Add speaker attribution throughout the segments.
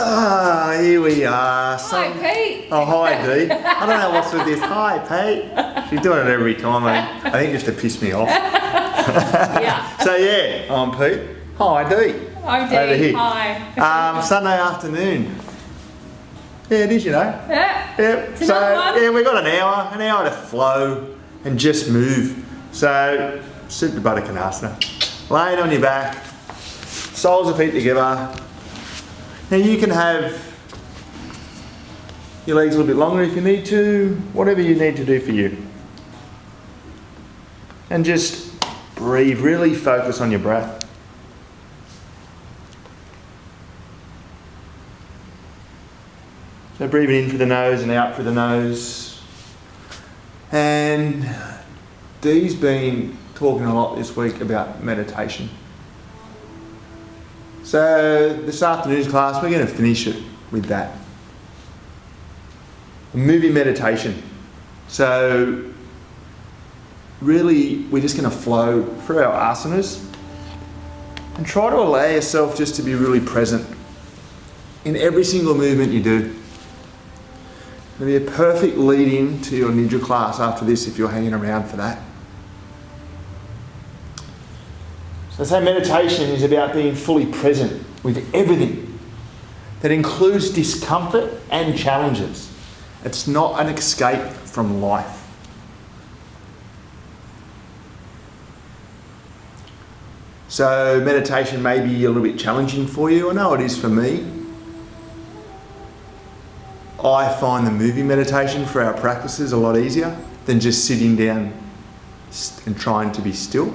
Speaker 1: Here we are.
Speaker 2: Hi, Pete.
Speaker 1: Oh, hi, Dee. I don't know what's with this. Hi, Pete. She's doing it every time. I think just to piss me off.
Speaker 2: Yeah.
Speaker 1: So, yeah, I'm Pete. Hi, Dee.
Speaker 2: I'm Dee.
Speaker 1: Over here.
Speaker 2: Hi.
Speaker 1: Sunday afternoon. Yeah, it is, you know.
Speaker 2: Yeah.
Speaker 1: Yep.
Speaker 2: It's another one.
Speaker 1: Yeah, we've got an hour to flow and just move. So, Supta Baddha Konasana. Laying on your back, soles of feet together. Now you can have your legs a little bit longer if you need to, whatever you need to do for you. And just breathe, really focus on your breath. So breathing in through the nose and out through the nose. And Dee's been talking a lot this week about meditation. So this afternoon's class, we're going to finish it with that. Moving meditation. So really, we're just going to flow through our asanas and try to allow yourself just to be really present in every single movement you do. It'll be a perfect lead-in to your Nidra class after this if you're hanging around for that. So meditation is about being fully present with everything. That includes discomfort and challenges. It's not an escape from life. So meditation may be a little bit challenging for you. I know it is for me. I find the moving meditation for our practices a lot easier than just sitting down and trying to be still.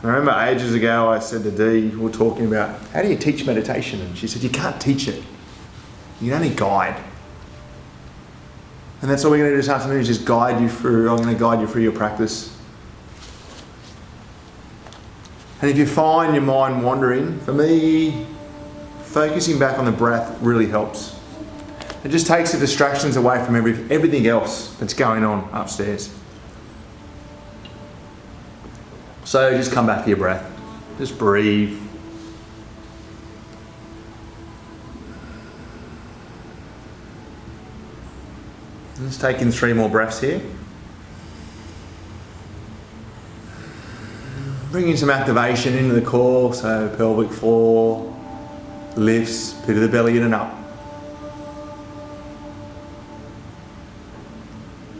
Speaker 1: I remember ages ago I said to Dee, we were talking about, how do you teach meditation? And she said, you can't teach it. You can only guide. And that's all we're going to do this afternoon is just guide you through, I'm going to guide you through your practice. And if you find your mind wandering, for me, focusing back on the breath really helps. It just takes the distractions away from everything else that's going on upstairs. So just come back to your breath. Just breathe. Let's take in 3 more breaths here. Bring in some activation into the core, so pelvic floor, lifts, pit of the belly in and up.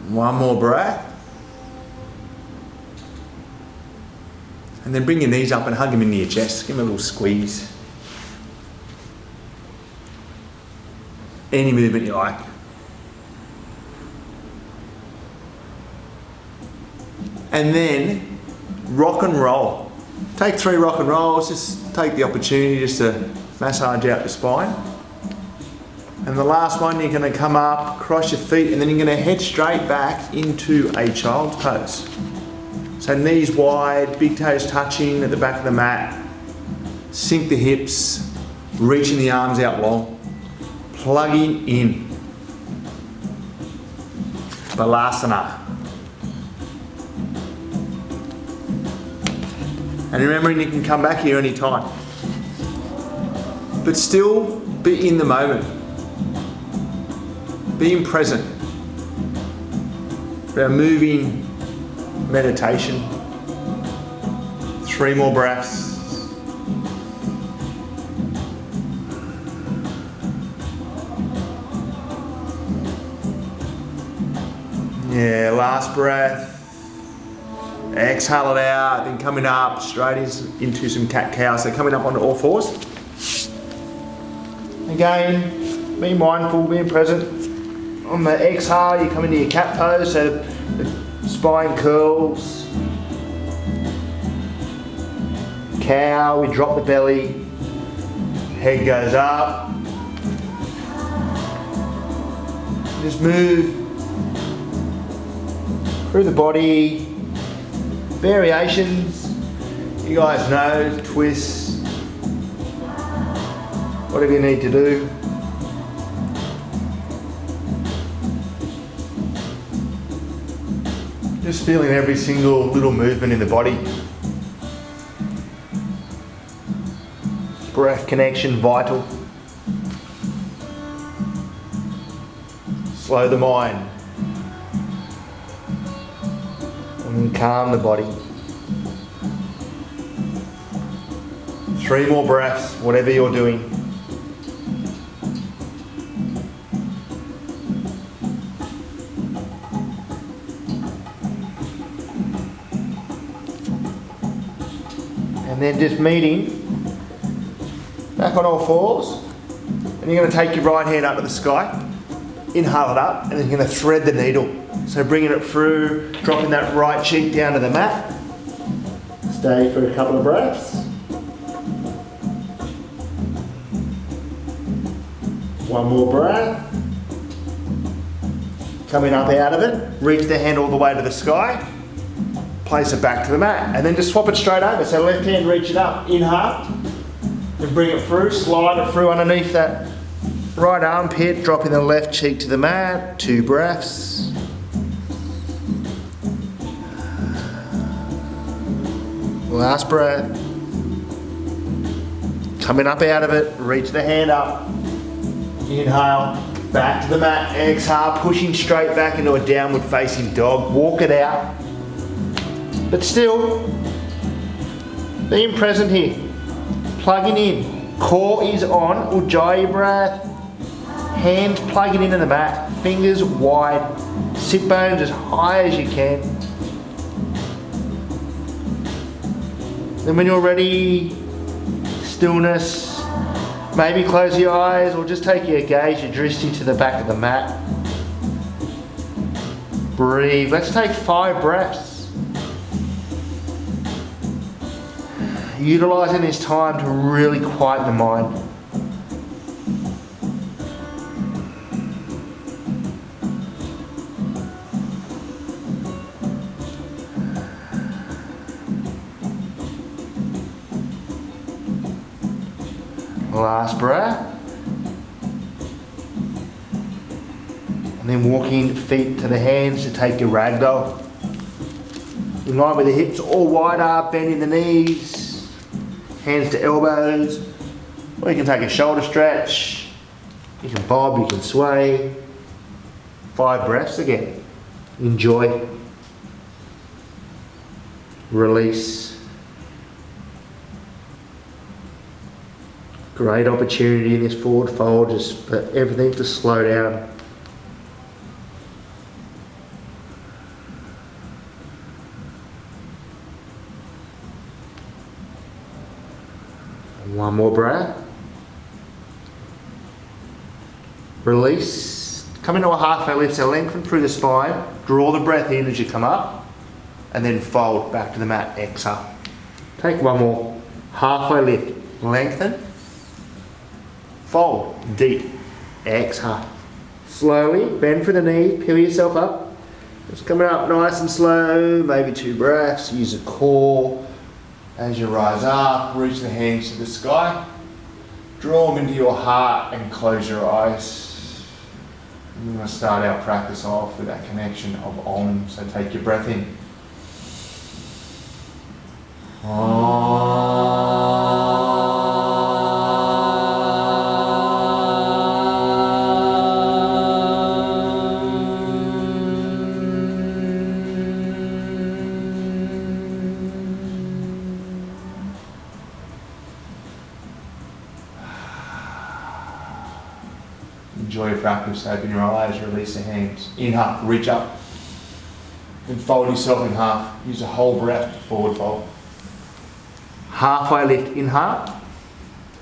Speaker 1: 1 more breath. And then bring your knees up and hug them into your chest. Give them a little squeeze. Any movement you like. And then rock and roll. Take 3 rock and rolls. Just take the opportunity just to massage out the spine. And the last one, you're going to come up, cross your feet, and then you're going to head straight back into a child's pose. So knees wide, big toes touching at the back of the mat. Sink the hips, reaching the arms out long. Plugging in. Balasana. And remembering you can come back here anytime. But still be in the moment. Being present. For our moving meditation. 3 more breaths. Yeah, last breath. Exhale it out, then coming up straight into some cat-cow. So coming up onto all fours. Again, be mindful, being present. On the exhale, you come into your cat pose, so the spine curls. Cow, we drop the belly. Head goes up. Just move through the body. Variations, you guys know, twists, whatever you need to do. Just feeling every single little movement in the body. Breath connection vital. Slow the mind. And calm the body. 3 more breaths, whatever you're doing. And then just meeting back on all fours. And you're going to take your right hand up to the sky. Inhale it up, and then you're going to thread the needle. So bringing it through, dropping that right cheek down to the mat. Stay for a couple of breaths. One more breath. Coming up out of it, reach the hand all the way to the sky. Place it back to the mat, and then just swap it straight over. So left hand, reach it up, inhale, and bring it through, slide it through underneath that right armpit, dropping the left cheek to the mat. 2 breaths. Last breath. Coming up out of it, reach the hand up. Inhale, back to the mat. Exhale, pushing straight back into a downward facing dog. Walk it out. But still, being present here. Plugging in. Core is on. Ujjayi breath. Hands plugging into the mat. Fingers wide. Sit bones as high as you can. Then when you're ready, stillness. Maybe close your eyes or just take your gaze, your drishti to the back of the mat. Breathe. Let's take 5 breaths. Utilising this time to really quieten the mind. Last breath. And then walking feet to the hands to take your ragdoll. In line with the hips all wider, bending the knees, hands to elbows. Or you can take a shoulder stretch. You can bob, you can sway. 5 breaths again. Enjoy. Release. Great opportunity in this forward fold, just for everything to slow down. One more breath. Release. Come into a halfway lift, so lengthen through the spine. Draw the breath in as you come up, and then fold back to the mat. Exhale. Take one more. Halfway lift. Lengthen. Fold, deep, exhale. Slowly, bend for the knee, peel yourself up. Just coming up nice and slow, maybe 2 breaths. Use the core as you rise up, reach the hands to the sky. Draw them into your heart and close your eyes. We're going to start our practice off with that connection of Om, so take your breath in. Enjoy your practice. Open your eyes, release the hands. Inhale, reach up. Then fold yourself in half. Use a whole breath to forward fold. Halfway lift, inhale.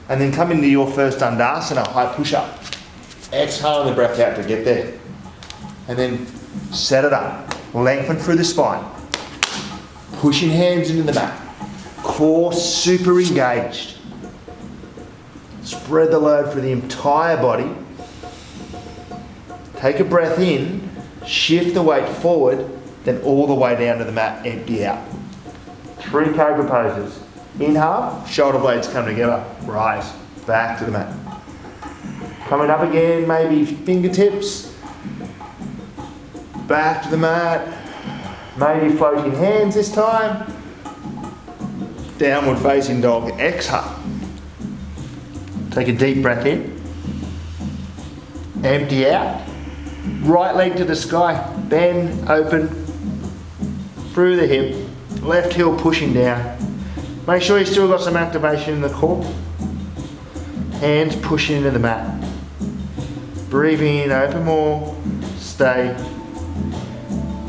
Speaker 1: And then come into your first Dandasana, high push-up. Exhale the breath out to get there. And then set it up. Lengthen through the spine. Pushing hands into the mat. Core super engaged. Spread the load through the entire body. Take a breath in, shift the weight forward, then all the way down to the mat, empty out. 3 cobra poses. Inhale, shoulder blades come together, rise, back to the mat. Coming up again, maybe fingertips, back to the mat, maybe floating hands this time. Downward facing dog, exhale.
Speaker 3: Take a deep breath in. Empty out. Right leg to the sky. Bend, open, through the hip. Left heel pushing down. Make sure you still got some activation in the core. Hands pushing into the mat. Breathing in, open more. Stay.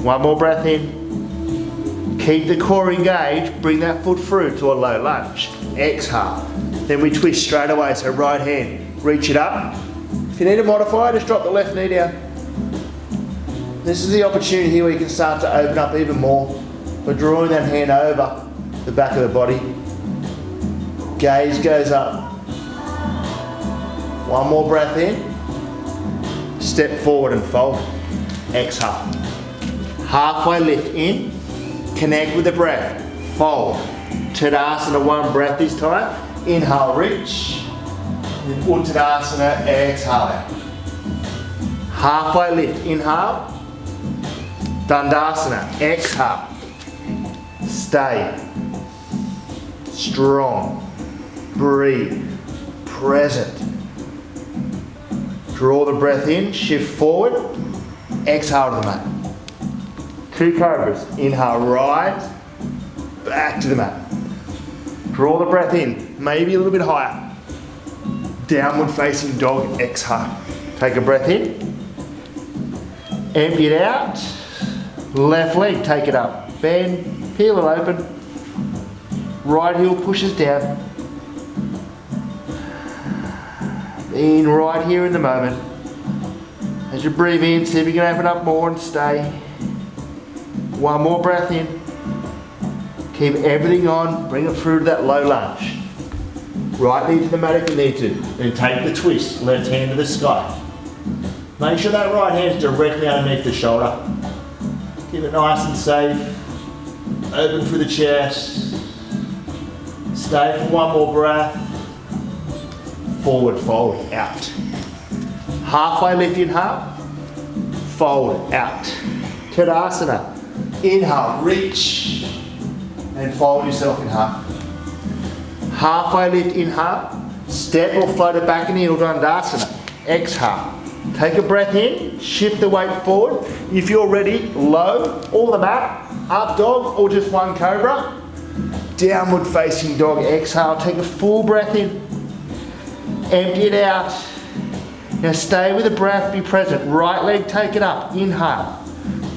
Speaker 3: One more breath in. Keep the core engaged. Bring that foot through to a low lunge. Exhale. Then we twist straight away. So right hand, reach it up. If you need to modify, just drop the left knee down. This is the opportunity here where you can start to open up even more by drawing that hand over the back of the body. Gaze goes up. One more breath in. Step forward and fold. Exhale. Halfway lift in. Connect with the breath. Fold. Tadasana, one breath this time. Inhale, reach. Then Uttadasana, exhale out. Halfway lift. Inhale. Dandasana, exhale. Stay. Strong. Breathe. Present. Draw the breath in, shift forward, exhale to the mat. Two cobras. Inhale, rise, back to the mat. Draw the breath in, maybe a little bit higher. Downward facing dog, exhale. Take a breath in, empty it out. Left leg, take it up. Bend, peel it open. Right heel pushes down. In right here in the moment. As you breathe in, see if you can open up more and stay. One more breath in. Keep everything on, bring it through to that low lunge. Right knee to the mat if you need to. Then take the twist, left hand to the sky. Make sure that right hand is directly underneath the shoulder. Keep it nice and safe. Open through the chest. Stay for one more breath. Forward fold, out. Halfway lift, inhale. Fold, out. Tadasana. Inhale, reach. And fold yourself in half. Halfway lift, inhale. Step or float it back in the Dandasana. Exhale. Take a breath in, shift the weight forward. If you're ready, low, or the mat, up dog, or just one cobra. Downward facing dog, exhale. Take a full breath in. Empty it out. Now stay with the breath, be present. Right leg, take it up. Inhale.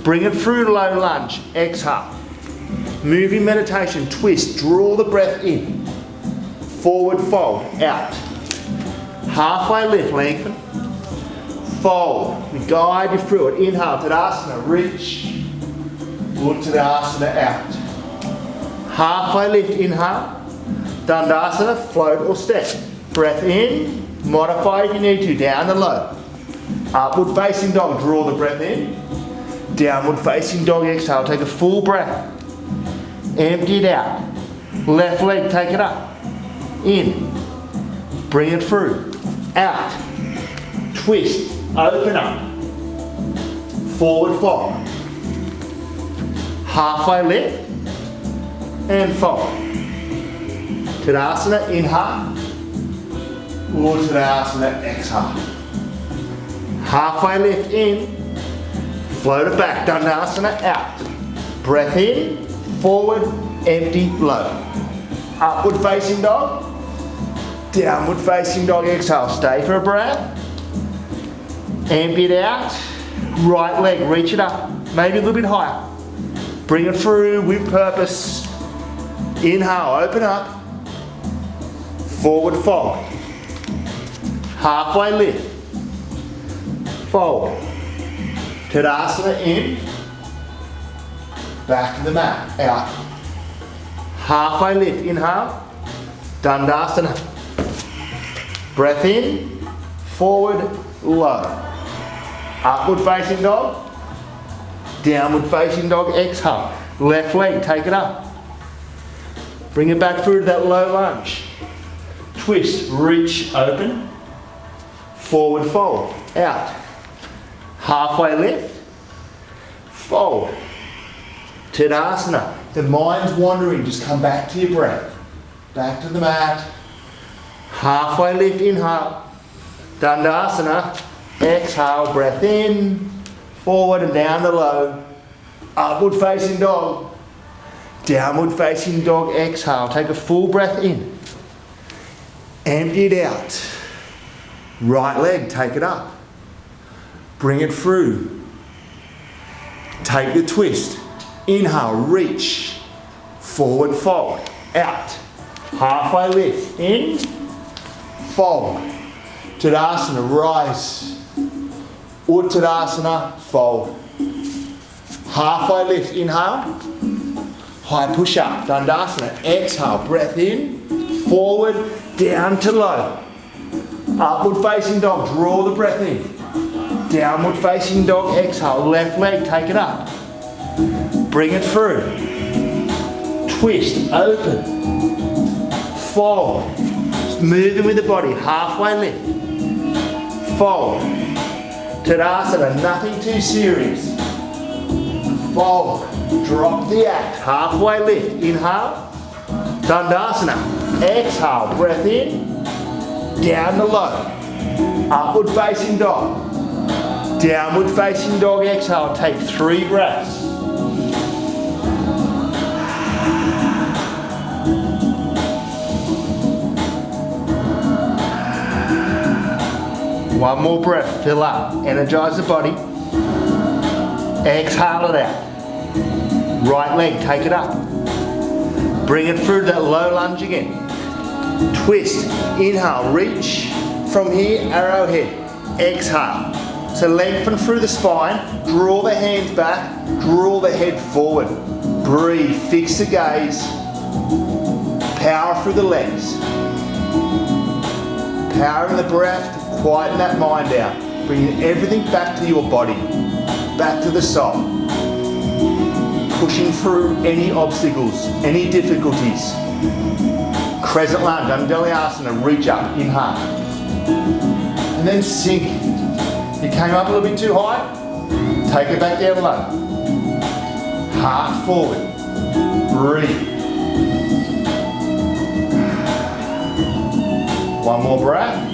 Speaker 3: Bring it through to low lunge. Exhale. Moving meditation, twist. Draw the breath in. Forward fold, out. Halfway lift, lengthen. Fold. We guide you through it. Inhale, Tadasana, reach. Uttadasana, out. Halfway lift, inhale. Dandasana, float or step. Breath in, modify if you need to, down and low. Upward facing dog, draw the breath in. Downward facing dog, exhale, take a full breath. Empty it out. Left leg, take it up. In. Bring it through. Out. Twist. Open up. Forward fold. Halfway lift. And fold. Tadasana, inhale. Uttadasana, exhale. Halfway lift in. Float it back. Dandasana, out. Breath in. Forward, empty, low. Upward facing dog. Downward facing dog, exhale. Stay for a breath. Empty it out. Right leg, reach it up. Maybe a little bit higher. Bring it through with purpose. Inhale, open up. Forward fold. Halfway lift. Fold. Tadasana in. Back to the mat. Out. Halfway lift. Inhale. Dandasana. Breath in. Forward. Low. Upward facing dog. Downward facing dog. Exhale. Left leg. Take it up. Bring it back through to that low lunge. Twist. Reach. Open. Forward fold. Out. Halfway lift. Fold. Tadasana. The mind's wandering. Just come back to your breath. Back to the mat. Halfway lift, inhale. Dandasana, exhale, breath in, forward and down to low. Upward facing dog. Downward facing dog, exhale. Take a full breath in. Empty it out. Right leg, take it up. Bring it through. Take the twist. Inhale, reach. Forward fold. Out. Halfway lift. In. Fold. Tadasana, rise. Uttadasana, fold. Halfway lift. Inhale. High push up. Dandasana. Exhale. Breath in. Forward. Down to low. Upward facing dog. Draw the breath in. Downward facing dog. Exhale. Left leg. Take it up. Bring it through. Twist. Open. Fold. Just moving with the body. Halfway lift. Fold. Tadasana. Nothing too serious. Fold. Drop the act. Halfway lift. Inhale. Dandasana. Exhale. Breath in. Down to low. Upward facing dog. Downward facing dog. Exhale. Take 3 breaths. One more breath. Fill up. Energize the body. Exhale it out. Right leg. Take it up. Bring it through that low lunge again. Twist. Inhale. Reach. From here, arrowhead. Exhale. So lengthen through the spine. Draw the hands back. Draw the head forward. Breathe. Fix the gaze. Power through the legs. Power in the breath to quieten that mind out. Bringing everything back to your body. Back to the soul. Pushing through any obstacles, any difficulties. Crescent lunge, Andalyasana, reach up, inhale. And then sink. You came up a little bit too high, take it back down low. Heart forward, breathe. One more breath.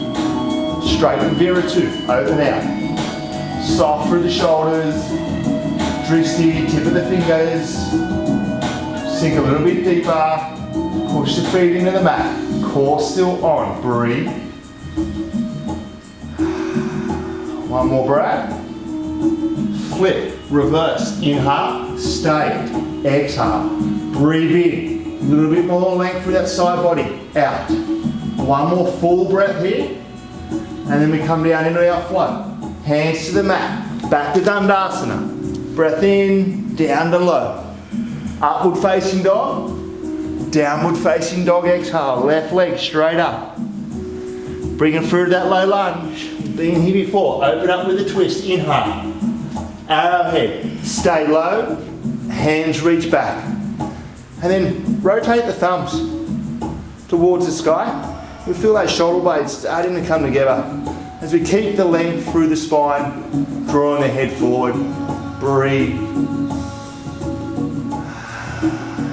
Speaker 3: Straighten Viratu, open out. Soft through the shoulders. Drishti, tip of the fingers. Sink a little bit deeper. Push the feet into the mat. Core still on. Breathe. One more breath. Flip, reverse. Inhale, stay. Exhale. Breathe in. A little bit more length through that side body. Out. One more full breath here. And then we come down into our flow. Hands to the mat. Back to Dandasana. Breath in, down to low. Upward facing dog. Downward facing dog, exhale. Left leg straight up. Bring it through that low lunge. Been here before. Open up with a twist. Inhale. Arrowhead. Stay low. Hands reach back. And then rotate the thumbs towards the sky. We feel those shoulder blades starting to come together. As we keep the length through the spine, drawing the head forward. Breathe.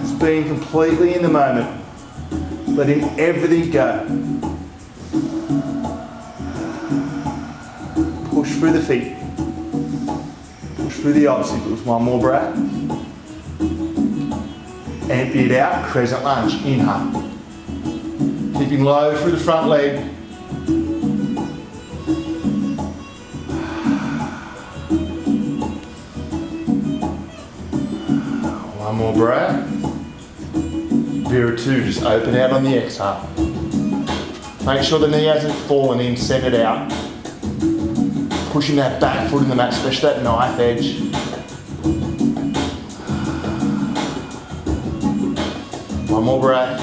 Speaker 3: Just being completely in the moment. Letting everything go. Push through the feet. Push through the obstacles. One more breath. Empty it out. Crescent lunge. Inhale. Keeping low through the front leg. One more breath. Viratu, just open out on the exhale. Make sure the knee hasn't fallen in, send it out. Pushing that back foot in the mat, especially that knife edge. One more breath.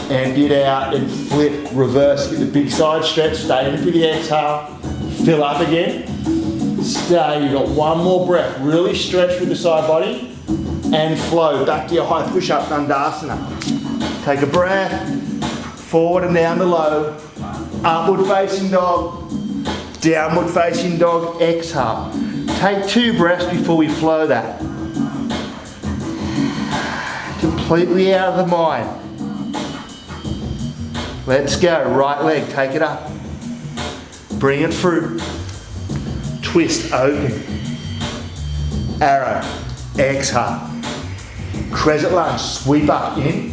Speaker 3: Empty it out and flip, reverse, get the big side stretch, stay in for the exhale. Fill up again. Stay, you've got one more breath. Really stretch through the side body and flow back to your high push-up Dandasana. Take a breath, forward and down to low. Upward facing dog, downward facing dog, exhale. Take 2 breaths before we flow that. Completely out of the mind. Let's go. Right leg, take it up. Bring it through. Twist, open. Arrow, exhale. Crescent lunge, sweep up, in.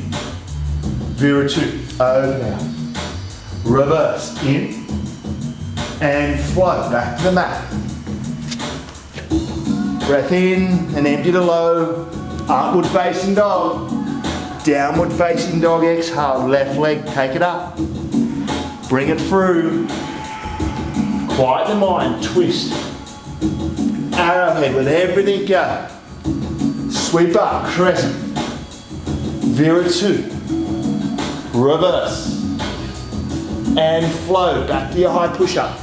Speaker 3: Viratu, open out. Reverse, in. And flow, back to the mat. Breath in and empty the low. Upward facing dog. Downward facing dog, exhale. Left leg, take it up. Bring it through. Quiet the mind, twist. Arrowhead, let everything go. Sweep up, crescent. Viratu. Reverse. And flow, back to your high push-up.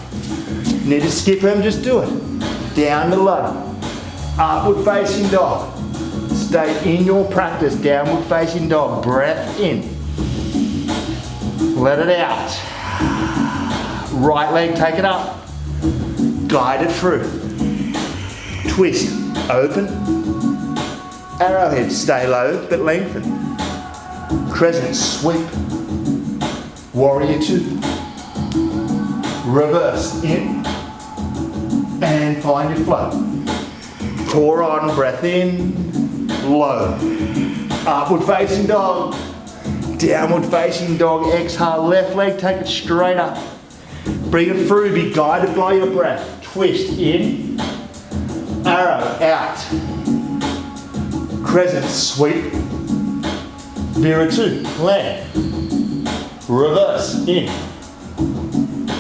Speaker 3: Need to skip them, just do it. Down to low. Upward facing dog. Stay in your practice. Downward facing dog. Breath in. Let it out. Right leg, take it up. Guide it through. Twist. Open. Arrowhead. Stay low but lengthen. Crescent. Sweep. Warrior 2. Reverse. In. And find your flow. Core on, breath in, low. Upward facing dog, downward facing dog, exhale, left leg, take it straight up. Bring it through, be guided by your breath. Twist in, arrow out. Crescent, sweep. Viratu, land. Reverse, in.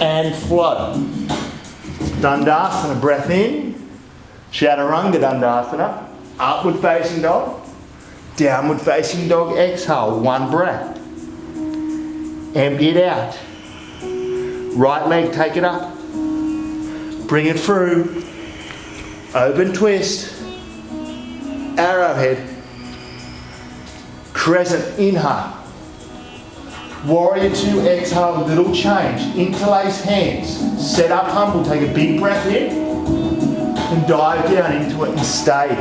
Speaker 3: And flow. Dandasana, breath in. Chaturanga Dandasana, upward facing dog, downward facing dog, exhale, one breath. Empty it out. Right leg, take it up. Bring it through. Open twist. Arrowhead. Crescent, inhale. Warrior 2, exhale, little change. Interlace hands. Set up humble, take a big breath in. And dive down into it and stay.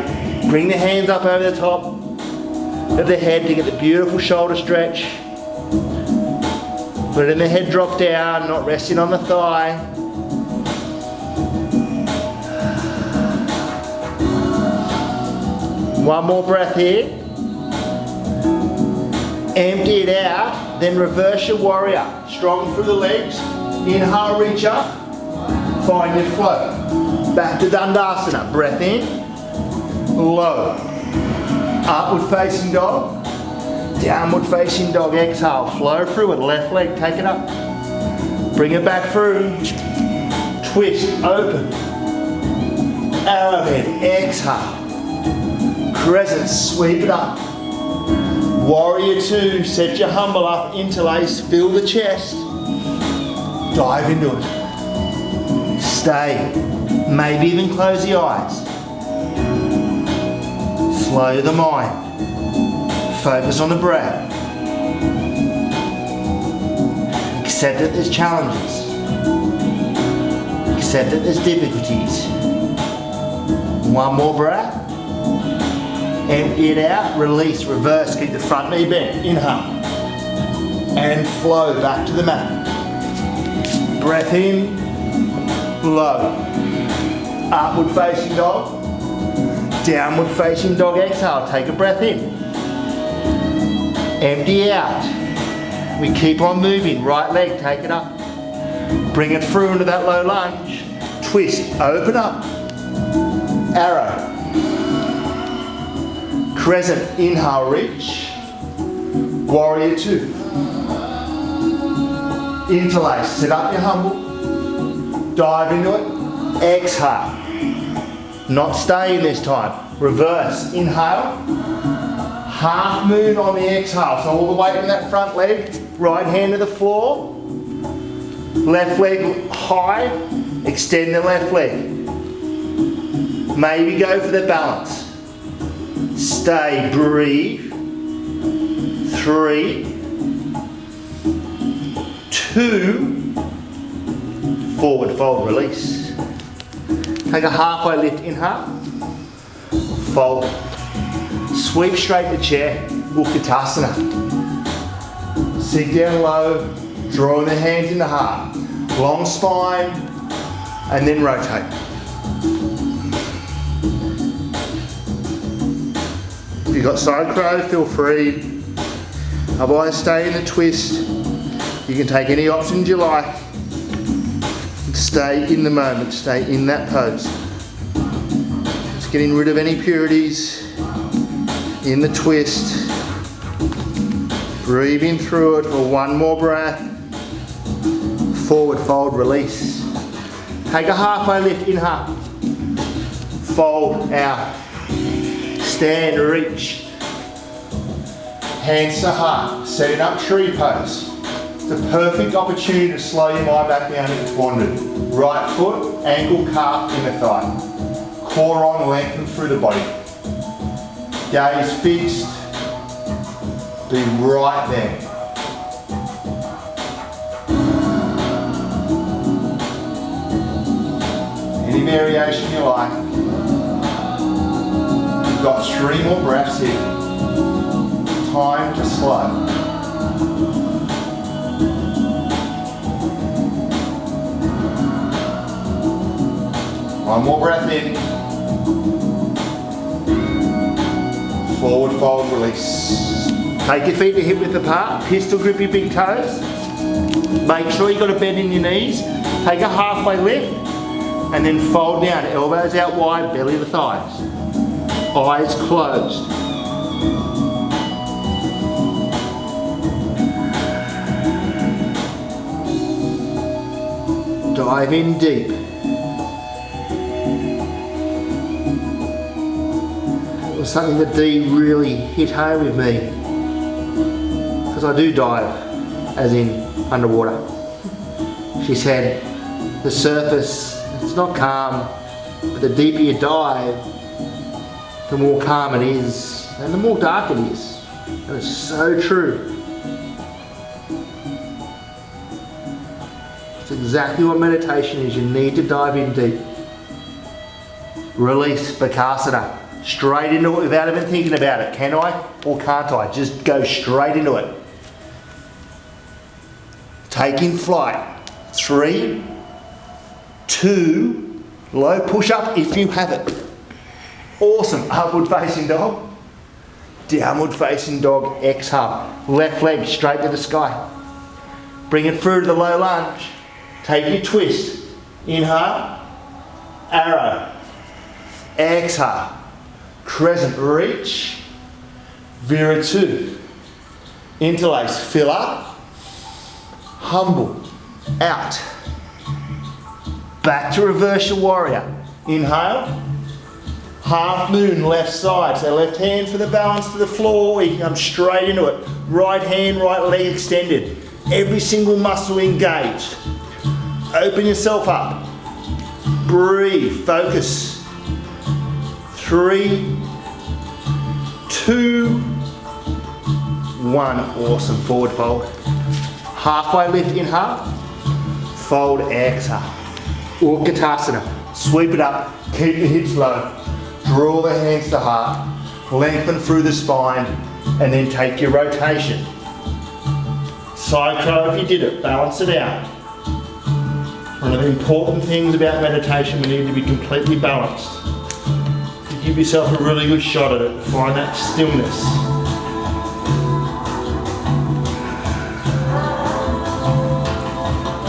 Speaker 3: Bring the hands up over the top of the head to get the beautiful shoulder stretch. Letting the head drop down, not resting on the thigh. One more breath here. Empty it out, then reverse your warrior. Strong through the legs. Inhale, reach up. Find your flow. Back to Dandasana, breath in, low. Upward facing dog, downward facing dog, exhale, flow through it, left leg, take it up. Bring it back through, twist, open. Arrowhead, exhale. Crescent, sweep it up. Warrior 2, set your humble up, interlace, fill the chest. Dive into it. Stay. Maybe even close the eyes. Slow the mind. Focus on the breath. Accept that there's challenges. Accept that there's difficulties. One more breath. Empty it out. Release. Reverse. Keep the front knee bent. Inhale. And flow back to the mat. Breath in. Low. Upward facing dog. Downward facing dog, exhale. Take a breath in. Empty out. We keep on moving. Right leg, take it up. Bring it through into that low lunge. Twist, open up. Arrow. Crescent, inhale, reach. Warrior 2. Interlace, sit up your humble. Dive into it. Exhale. Not staying this time. Reverse. Inhale. Half moon on the exhale. So all the weight in that front leg. Right hand to the floor. Left leg high. Extend the left leg. Maybe go for the balance. Stay. Breathe. 3, 2, forward fold, release. Take a halfway lift, inhale, fold. Sweep straight to chair, Utkatasana. Sink down low,
Speaker 1: Drawing the hands in the heart. Long spine, and then rotate. If you've got side crow, feel free. Otherwise, stay in the twist. You can take any options you like. Stay in the moment, stay in that pose. Just getting rid of any impurities in the twist. Breathing through it for one more breath. Forward fold, release. Take a halfway lift, inhale. Fold out. Stand, reach. Hands to heart, setting up tree pose. It's a perfect opportunity to slow your mind back down into wandered. Right foot, ankle, calf, inner thigh. Core on, lengthen through the body. Gaze fixed. Be right there. Any variation you like. You've got 3 more breaths here. Time to slow. One more breath in. Forward fold, release. Take your feet to hip width apart. Pistol grip your big toes. Make sure you've got a bend in your knees. Take a halfway lift and then fold down. Elbows out wide, belly to thighs. Eyes closed. Dive in deep. It was something that Dee really hit home with me, because I do dive, as in underwater. She said, the surface, it's not calm, but the deeper you dive, the more calm it is, and the more dark it is. And it's so true. It's exactly what meditation is. You need to dive in deep. Release, Bakasana. Straight into it without even thinking about it. Can I or can't I? Just go straight into it. Taking flight. 3, 2, low push up if you have it. Awesome. Upward facing dog. Downward facing dog. Exhale. Left leg straight to the sky. Bring it through to the low lunge. Take your twist. Inhale. Arrow. Exhale. Crescent reach. Vira 2. Interlace. Fill up. Humble. Out. Back to reverse your warrior. Inhale. Half moon left side. So left hand for the balance to the floor. You come straight into it. Right hand, right leg extended. Every single muscle engaged. Open yourself up. Breathe. Focus. 3, 2, 1. Awesome. Forward fold. Halfway lift, inhale. Fold, exhale. Utkatasana. Sweep it up. Keep the hips low. Draw the hands to heart. Lengthen through the spine. And then take your rotation. Side crow if you did it. Balance it out. One of the important things about meditation, we need to be completely balanced. To give yourself a really good shot at it. Find that stillness.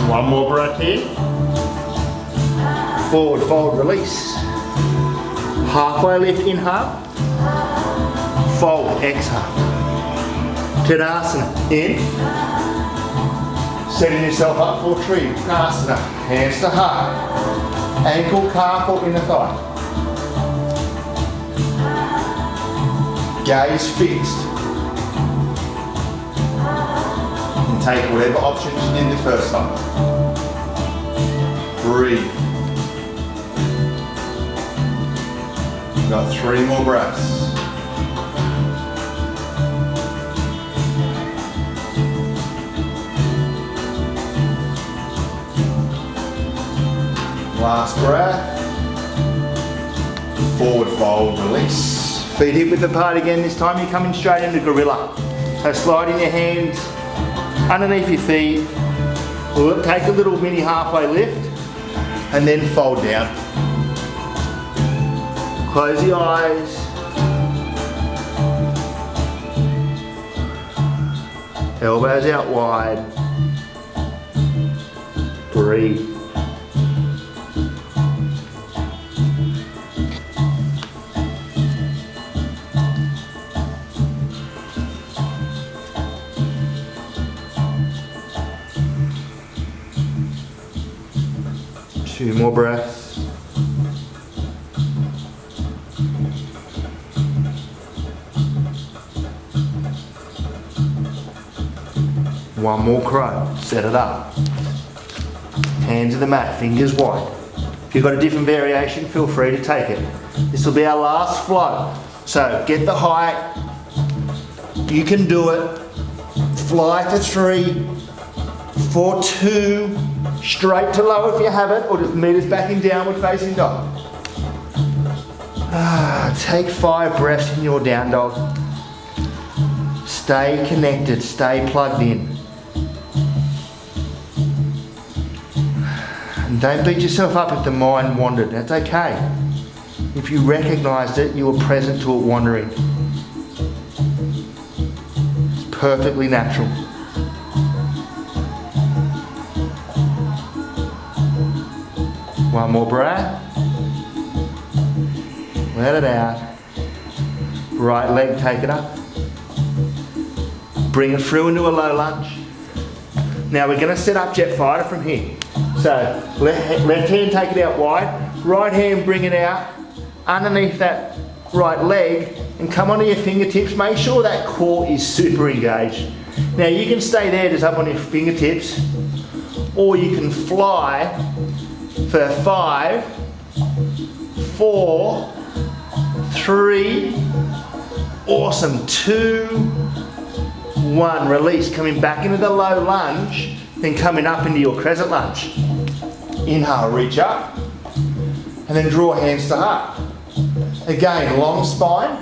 Speaker 1: One more breath here. Forward fold, release. Halfway lift, inhale. Fold, exhale. Tadasana, in. Setting yourself up for tree. Asana, hands to heart. Ankle, calf or inner thigh. Gaze fixed. And take whatever options you did the first time. Breathe. You've got 3 more breaths. Last breath. Forward fold, release. Feet hip width apart again. This time you're coming straight into gorilla. So sliding your hands underneath your feet,
Speaker 3: We'll take a little mini halfway lift and then fold down. Close the eyes. Elbows out wide. Breathe. Two more breaths. One more crow. Set it up. Hands to the mat, fingers wide. If you've got a different variation, feel free to take it. This will be our last flow. So get the height. You can do it. Fly for 3, for 2, straight to low if you have it, or just meet us back in downward facing dog. Take 5 breaths in your down dog. Stay connected, stay plugged in. And don't beat yourself up if the mind wandered, that's okay. If you recognised it, you were present to it wandering. It's perfectly natural. One more breath. Let it out. Right leg, take it up. Bring it through into a low lunge. Now we're going to set up jet fighter from here. So left hand, take it out wide. Right hand, bring it out underneath that right leg and come onto your fingertips. Make sure that core is super engaged. Now you can stay there just up on your fingertips, or you can fly for 5, 4, 3, awesome, 2, 1, release, coming back into the low lunge, then coming up into your crescent lunge. Inhale, reach up, and then draw hands to heart. Again, long spine,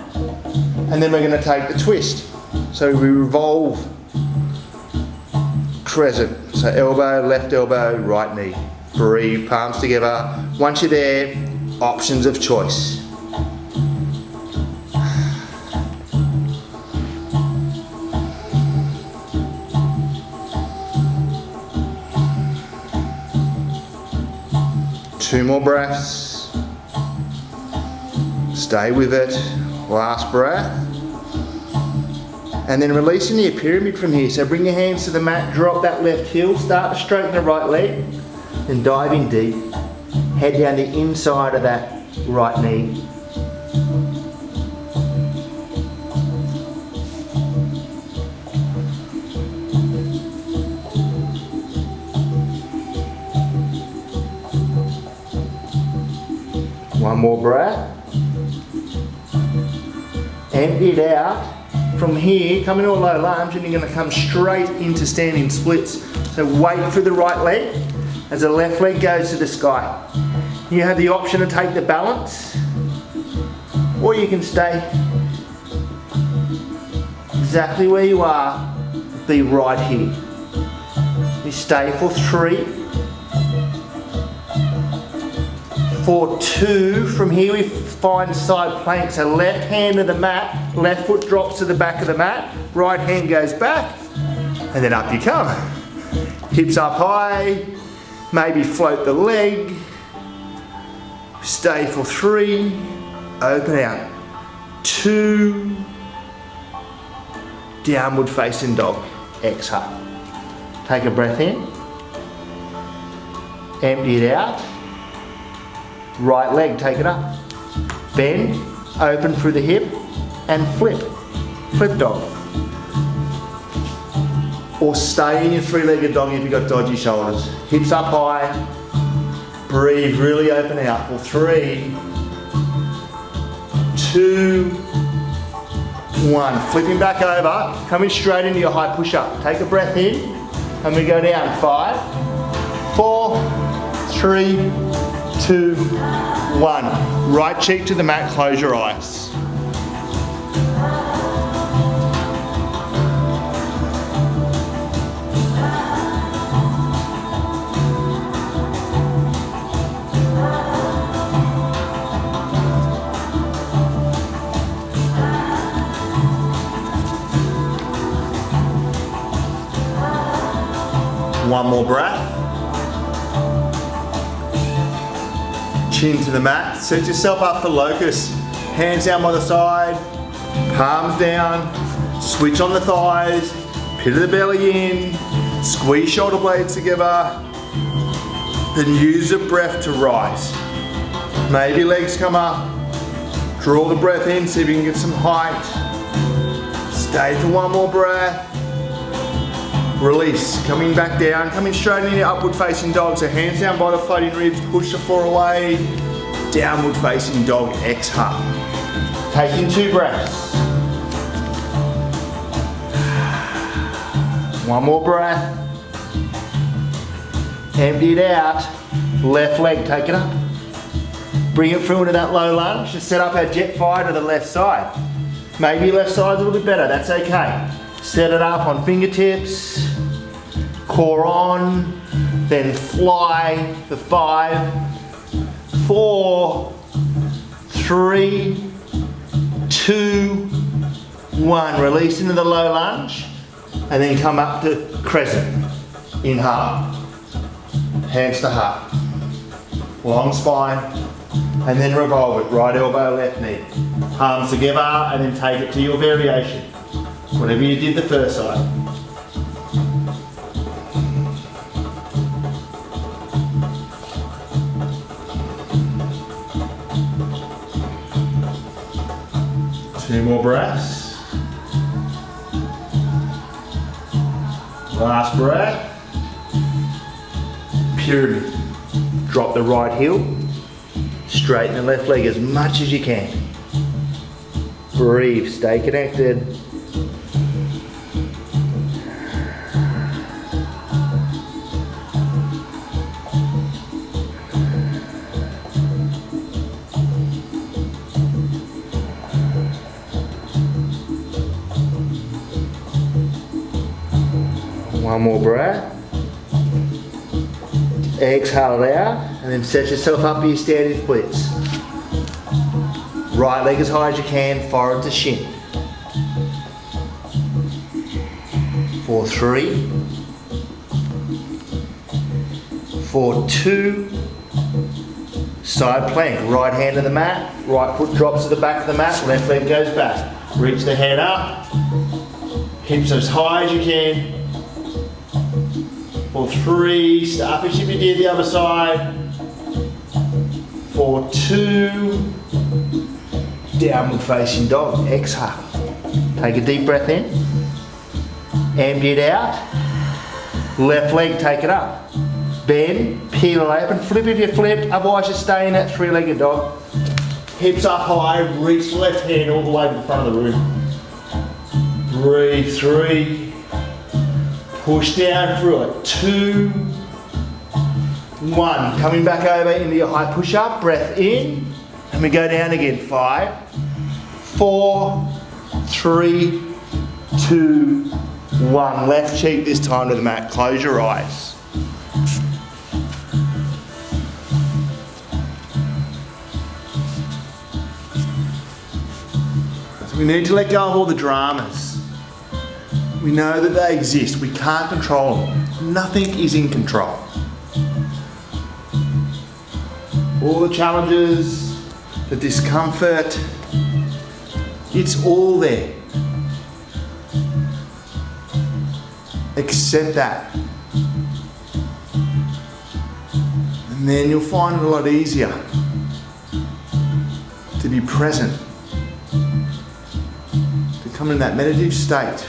Speaker 3: and then we're going to take the twist. So we revolve, crescent, so elbow, left elbow, right knee. Breathe, palms together. Once you're there, options of choice. Two more breaths. Stay with it. Last breath. And then releasing your pyramid from here. So bring your hands to the mat, drop that left heel, start to straighten the right leg, and dive in deep. Head down the inside of that right knee. One more breath. Empty it out. From here, come into a low lunge and you're going to come straight into standing splits. So wait for the right leg as the left leg goes to the sky. You have the option to take the balance, or you can stay exactly where you are, be right here. We stay for 3, for 2, from here we find side plank, so left hand to the mat, left foot drops to the back of the mat, right hand goes back, and then up you come. Hips up high, maybe float the leg, stay for 3, open out, 2, downward facing dog, exhale. Take a breath in, empty it out, right leg, take it up. Bend, open through the hip, and flip. Flip dog. Or stay in your 3-legged dog if you've got dodgy shoulders. Hips up high. Breathe, really open out for 3, 2, 1. Flipping back over, coming straight into your high push-up. Take a breath in, and we go down. 5, 4, 3, 2, 1. Right cheek to the mat, close your eyes.
Speaker 1: One more breath. Chin to the mat. Set yourself up for locust. Hands down by the side, palms down. Switch on the thighs, pit of the belly in, squeeze shoulder blades together, then use the breath to rise. Maybe legs come up, draw the breath in, see if you can get some height. Stay for one more breath. Release, coming back down, coming straight into upward facing dog. So hands down by the floating ribs, push the floor away. Downward facing dog, exhale. Taking 2 breaths. One more breath. Empty it out. Left leg, take it up. Bring it through into that low lunge. Just set up our jet fire to the left side. Maybe left side's a little bit better, that's okay. Set it up on fingertips. Core on. Then fly for 5, 4, 3, 2, 1. Release into the low lunge. And then come up to crescent. Inhale. Hands to heart. Long spine. And then revolve it. Right elbow, left knee. Palms together and then take it to your variation. Whatever you did the first side. Two more breaths. Last breath. Pyramid. Drop the right heel. Straighten the left leg as much as you can. Breathe, stay connected. One more breath. Exhale it out and then set yourself up for your standing splits. Right leg as high as you can, forehead to shin. For 3, for 2, side plank, right hand to the mat, right foot drops to the back of the mat, left leg goes back. Reach the head up, hips as high as you can. For 3, start as if you did the other side. For 2, downward facing dog, exhale. Take a deep breath in, empty it out. Left leg, take it up. Bend, peel it open, flip if you flipped, otherwise you stay in that 3-legged dog. Hips up high, reach the left hand all the way to the front of the room. Breathe, 3. Push down through it. 2, 1. Coming back over into your high push-up. Breath in. And we go down again. 5, 4, 3, 2, 1. Left cheek this time to the mat. Close your eyes. So we need to let go of all the dramas. We know that they exist. We can't control them. Nothing is in control. All the challenges, the discomfort, it's all there. Accept that. And then you'll find it a lot easier to be present, to come in that meditative state.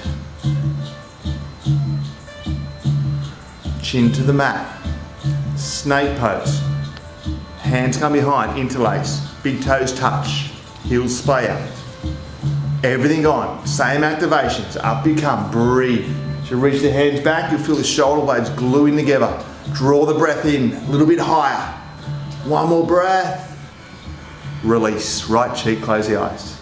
Speaker 1: Chin to the mat, snake pose, hands come behind, interlace, big toes touch, heels splay out. Everything on, same activations, up you come, breathe. As you reach the hands back, you'll feel the shoulder blades gluing together. Draw the breath in, a little bit higher. One more breath. Release, right cheek, close the eyes.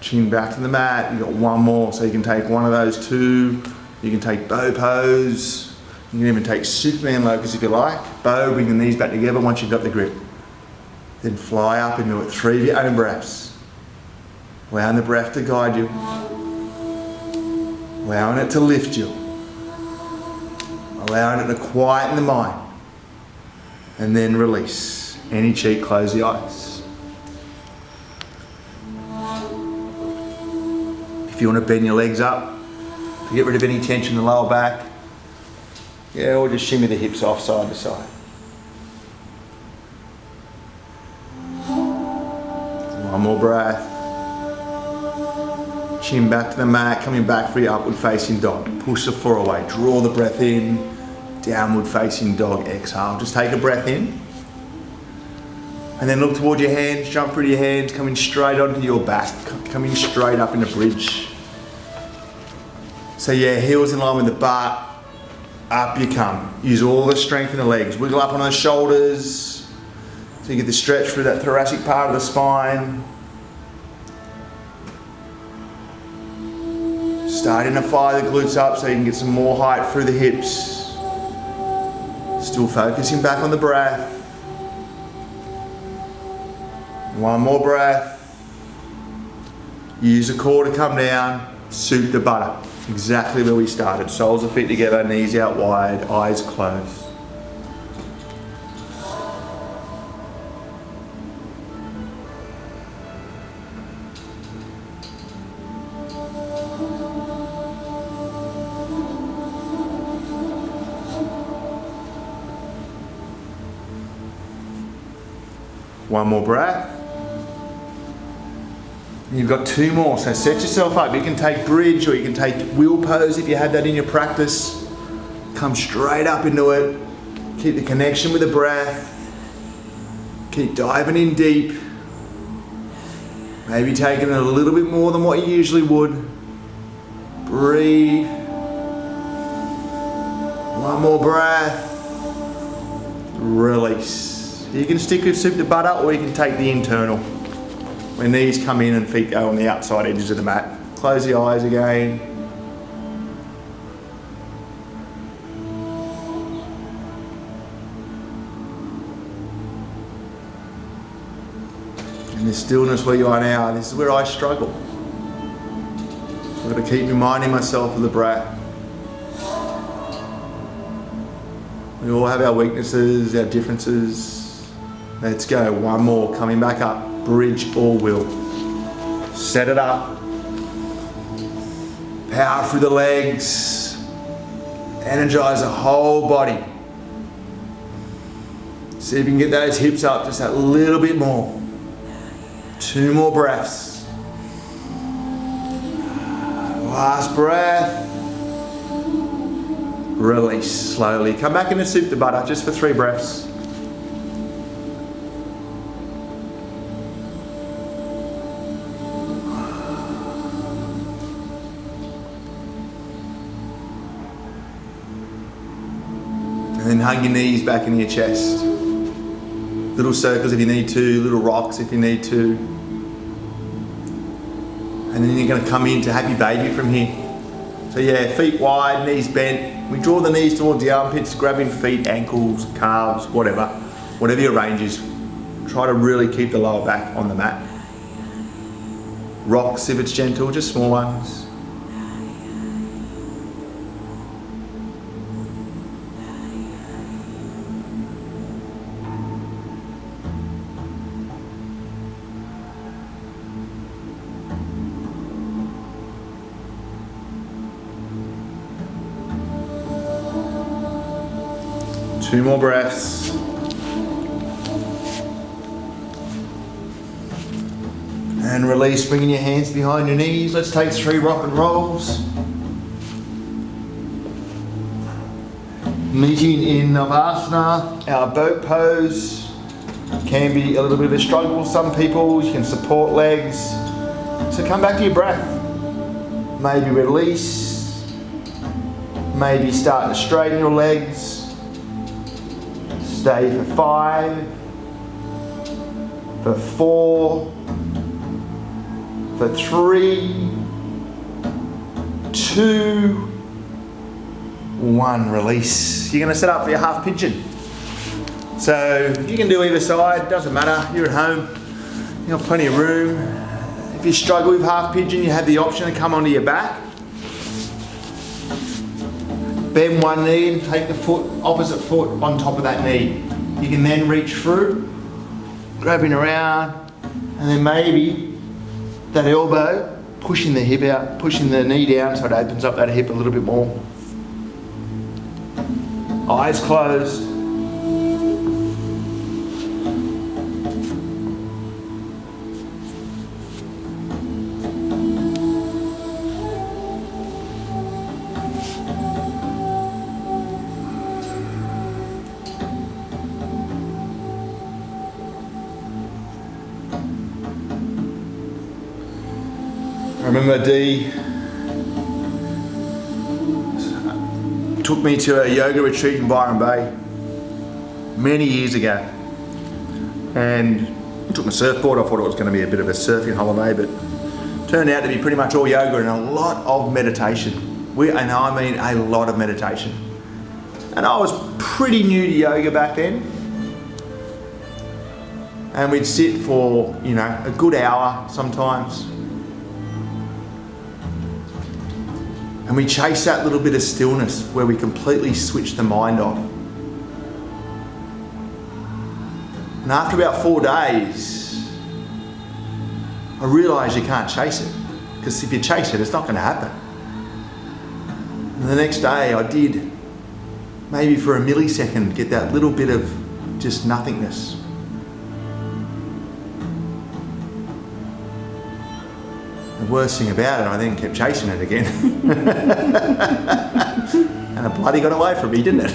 Speaker 1: Chin back to the mat, you've got one more, so you can take one of those 2, you can take bow pose, You can even take Superman locus if you like. Bow, bring the knees back together once you've got the grip. Then fly up into it. 3 of your own breaths. Allowing the breath to guide you. Allowing it to lift you. Allowing it to quieten the mind. And then release. Any cheek, close the eyes. If you want to bend your legs up, to get rid of any tension in the lower back, yeah, or just shimmy the hips off side to side. One more breath. Chin back to the mat, coming back for your upward facing dog. Push the floor away, draw the breath in, downward facing dog, exhale. Just take a breath in. And then look towards your hands, jump through your hands, coming straight onto your back, coming straight up in a bridge. So yeah, heels in line with the butt, up you come. Use all the strength in the legs. Wiggle up on the shoulders, so you get the stretch through that thoracic part of the spine. Starting to fire the glutes up so you can get some more height through the hips. Still focusing back on the breath. One more breath. Use the core to come down. Suit the butter. Exactly where we started. Soles of feet together, knees out wide, eyes closed. One more breath. You've got 2 more, so set yourself up. You can take bridge or you can take wheel pose if you had that in your practice. Come straight up into it. Keep the connection with the breath. Keep diving in deep. Maybe taking it a little bit more than what you usually would. Breathe. One more breath. Release. You can stick with soup to butter or you can take the internal, where knees come in and feet go on the outside edges of the mat. Close the eyes again. In the stillness where you are now, this is where I struggle. I've got to keep reminding myself of the breath. We all have our weaknesses, our differences. Let's go, one more, coming back up. Bridge or wheel. Set it up. Power through the legs. Energize the whole body. See if you can get those hips up just a little bit more. 2 more breaths. Last breath. Release slowly. Come back into soup to butter just for 3 breaths. And then hug your knees back into your chest. Little circles if you need to, little rocks if you need to. And then you're going to come into happy baby from here. So yeah, feet wide, knees bent. We draw the knees towards the armpits, grabbing feet, ankles, calves, whatever. Whatever your range is. Try to really keep the lower back on the mat. Rocks if it's gentle, just small ones. Two more breaths. And release, bringing your hands behind your knees. Let's take 3 rock and rolls. Meeting in Navasana, our boat pose. Can be a little bit of a struggle for some people. You can support legs. So come back to your breath. Maybe release. Maybe start to straighten your legs. Stay for 5, for 4, for 3, 2, 1, release. You're going to set up for your half pigeon. So you can do either side, doesn't matter. You're at home, you've got plenty of room. If you struggle with half pigeon, you have the option to come onto your back. Bend one knee and take the foot, opposite foot on top of that knee. You can then reach through, grabbing around, and then maybe that elbow, pushing the hip out, pushing the knee down so it opens up that hip a little bit more. Eyes closed. I remember Dee took me to a yoga retreat in Byron Bay many years ago, and I took my surfboard. I thought it was going to be a bit of a surfing holiday, but turned out to be pretty much all yoga and a lot of meditation. And I mean a lot of meditation. And I was pretty new to yoga back then. And we'd sit for, you know, a good hour sometimes. And we chase that little bit of stillness where we completely switch the mind off. And after about 4 days, I realised you can't chase it. Because if you chase it, it's not going to happen. And the next day I did, maybe for a millisecond, get that little bit of just nothingness. The worst thing about it, I then kept chasing it again. And it bloody got away from me, didn't it?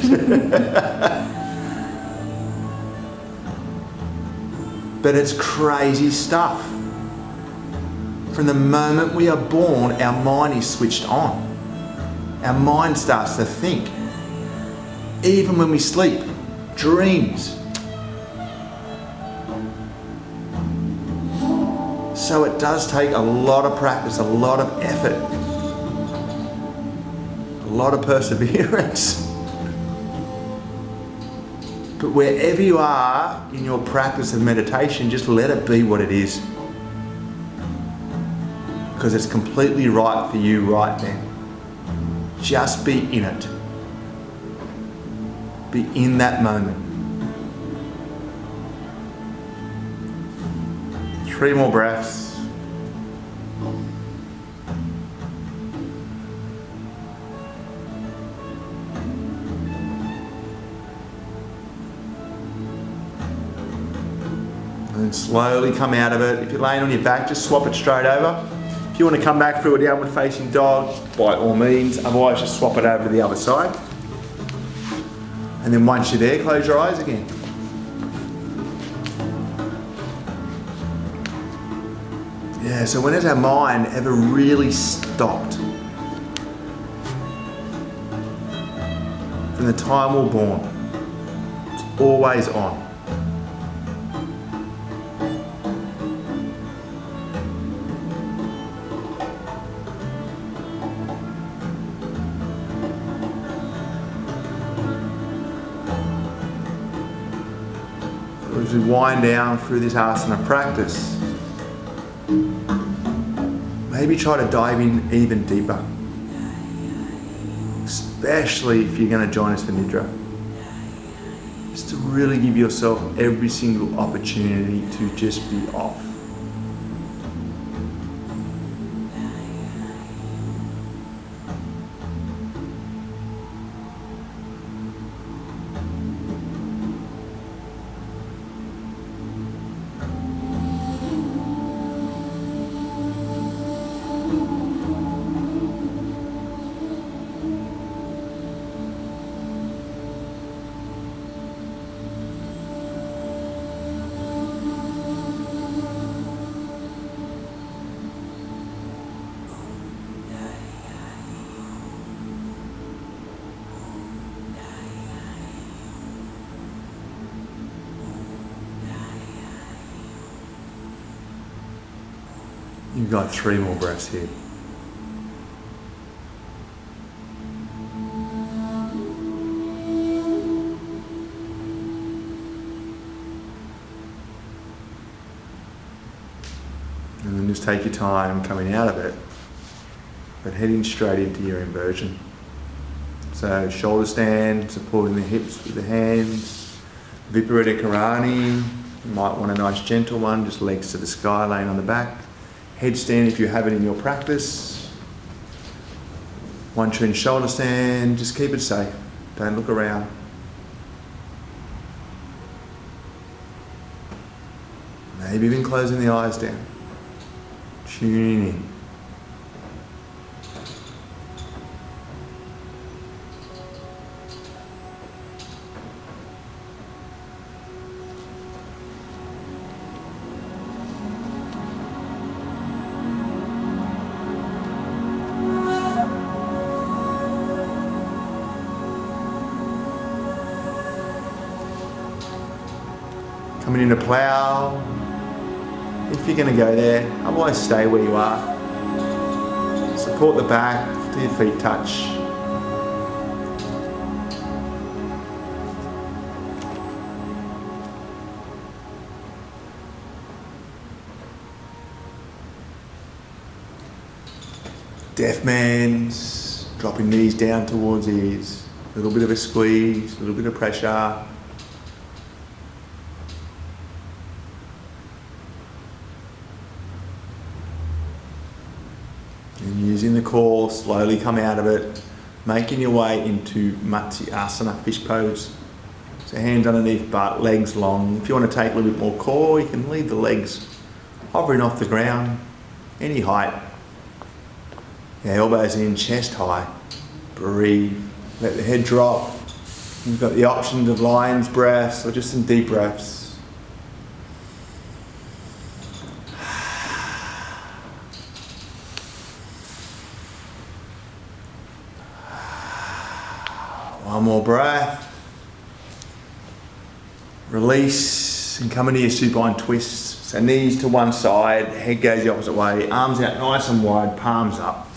Speaker 1: But it's crazy stuff. From the moment we are born, our mind is switched on. Our mind starts to think. Even when we sleep, dreams. So it does take a lot of practice, a lot of effort, a lot of perseverance. But wherever you are in your practice of meditation, just let it be what it is. Because it's completely right for you right then. Just be in it. Be in that moment. 3 more breaths. And slowly come out of it. If you're laying on your back, just swap it straight over. If you want to come back through a downward facing dog, by all means. Otherwise, just swap it over to the other side. And then once you're there, close your eyes again. Yeah, so when has our mind ever really stopped? From the time we're born, it's always on. As we wind down through this asana practice, maybe try to dive in even deeper, especially if you're going to join us for Nidra. Just to really give yourself every single opportunity to just be off. You've got 3 more breaths here. just take your time coming out of it, but heading straight into your inversion. So shoulder stand, supporting the hips with the hands. Viparita Karani, you might want a nice gentle one, just legs to the sky, laying on the back. Headstand if you have it in your practice. One tree shoulder stand, just keep it safe. Don't look around. Maybe even closing the eyes down. Tuning in. Coming into plow, if you're going to go there, otherwise stay where you are. Support the back till your feet touch. Deaf man's, dropping knees down towards ears. A little bit of a squeeze, a little bit of pressure. And using the core, slowly come out of it, making your way into Matsyasana, fish pose. So hands underneath butt, legs long. If you want to take a little bit more core, you can leave the legs hovering off the ground, any height. Yeah, elbows in, chest high. Breathe. Let the head drop. You've got the options of lion's breaths or just some deep breaths. One more breath. Release and come into your supine twist. So knees to one side, head goes the opposite way, arms out nice and wide, palms up.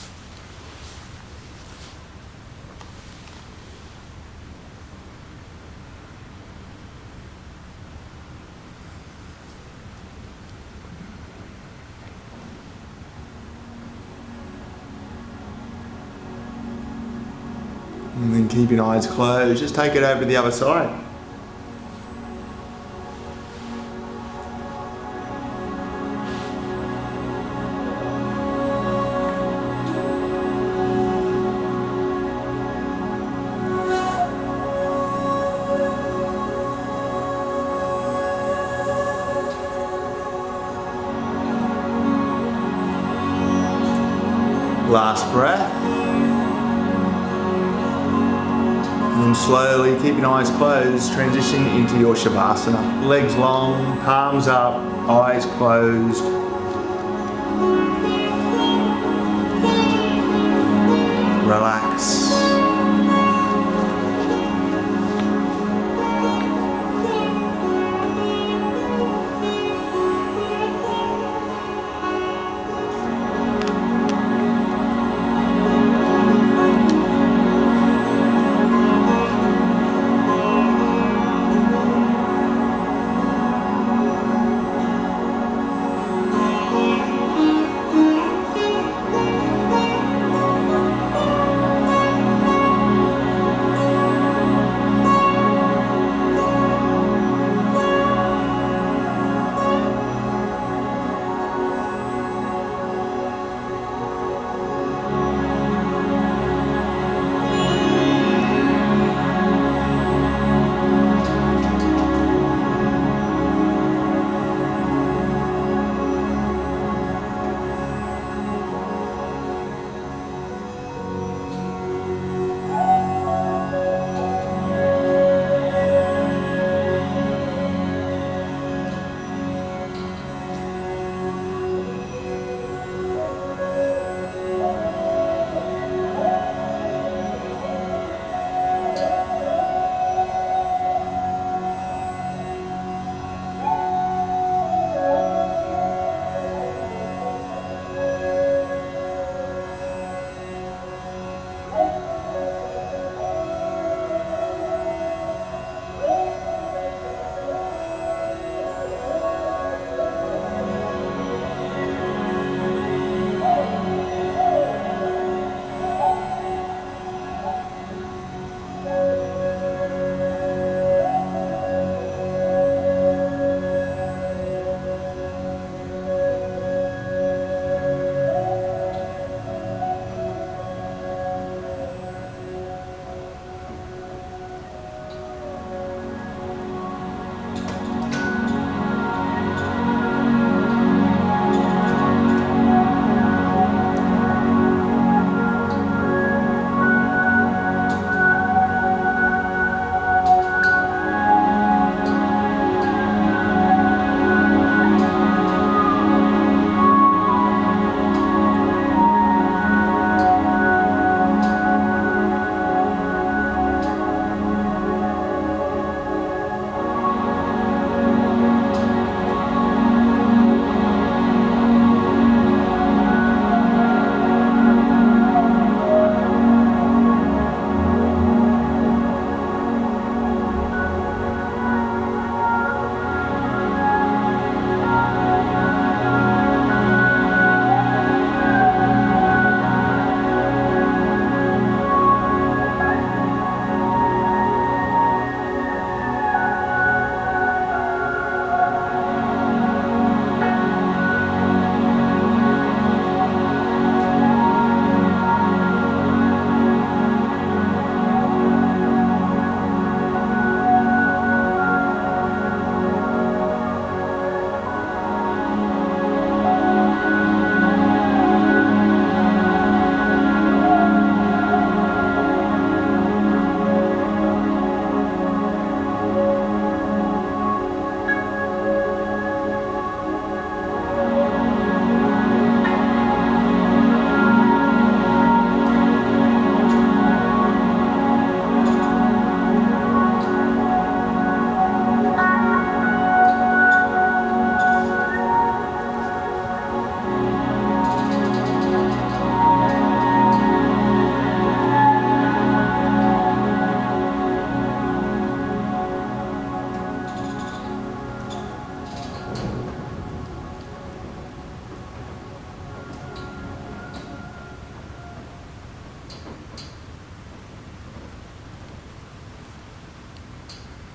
Speaker 1: And then keep your eyes closed, just take it over to the other side. Last breath. And slowly, keep your eyes closed, transition into your Shavasana. Legs long, palms up, eyes closed. Relax.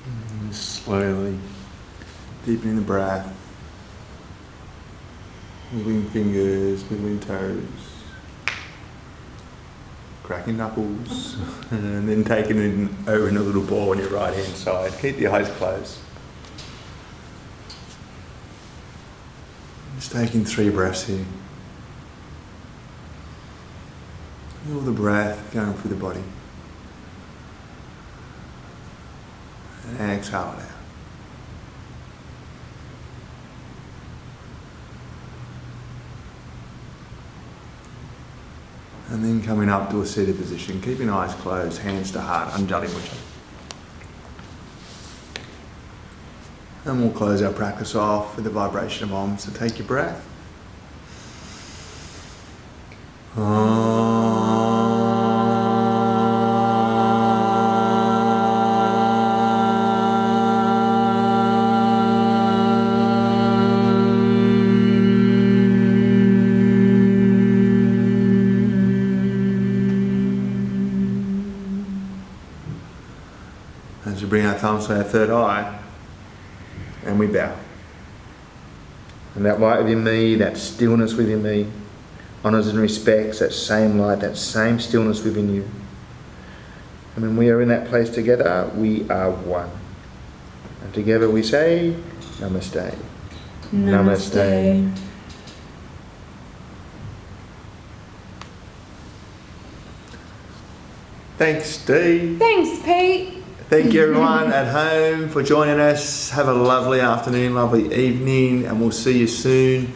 Speaker 1: And slowly deepening the breath, moving fingers, moving toes, cracking knuckles, and then taking it over in a little ball on your right hand side. Keep the eyes closed. Just taking 3 breaths here. Feel the breath going through the body. And exhale it out. And then coming up to a seated position, keeping eyes closed, hands to heart, Anjali Mudra. And we'll close our practice off with the vibration of Om. So take your breath. As we bring our thumbs to our third eye, and we bow. And that light within me, that stillness within me, honours and respects that same light, that same stillness within you. And when we are in that place together, we are one. And together we say, Namaste. Namaste. Thanks, Dee.
Speaker 2: Thanks, Pete.
Speaker 1: Thank you everyone at home for joining us. Have a lovely afternoon, lovely evening, and we'll see you soon